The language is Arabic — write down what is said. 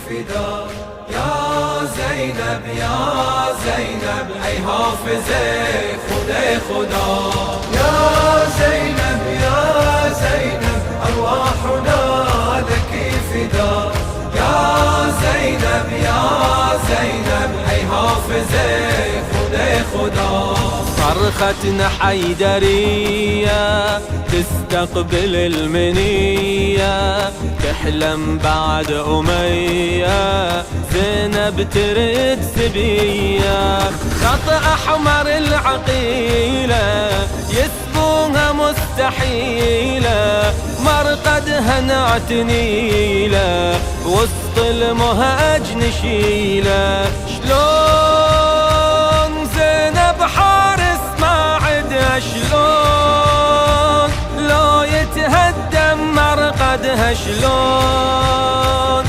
فداك يا زينب يا زينب، اي حافظه خدای خدا. يا زينب يا زينب، ارواحنا لك فداك يا زينب يا زينب، اي حافظه خدای خدا. صرختنا حيدرية تستقبل المنية، تحلم بعد أمية زينب ترد سبية. خط أحمر العقيلة يسبوها مستحيلة، مرقدها نعتنيلة وسط المهاج نشيلة. شلون زينب حارس ما عدها، شلون لو يتهدم مرقدها، شلون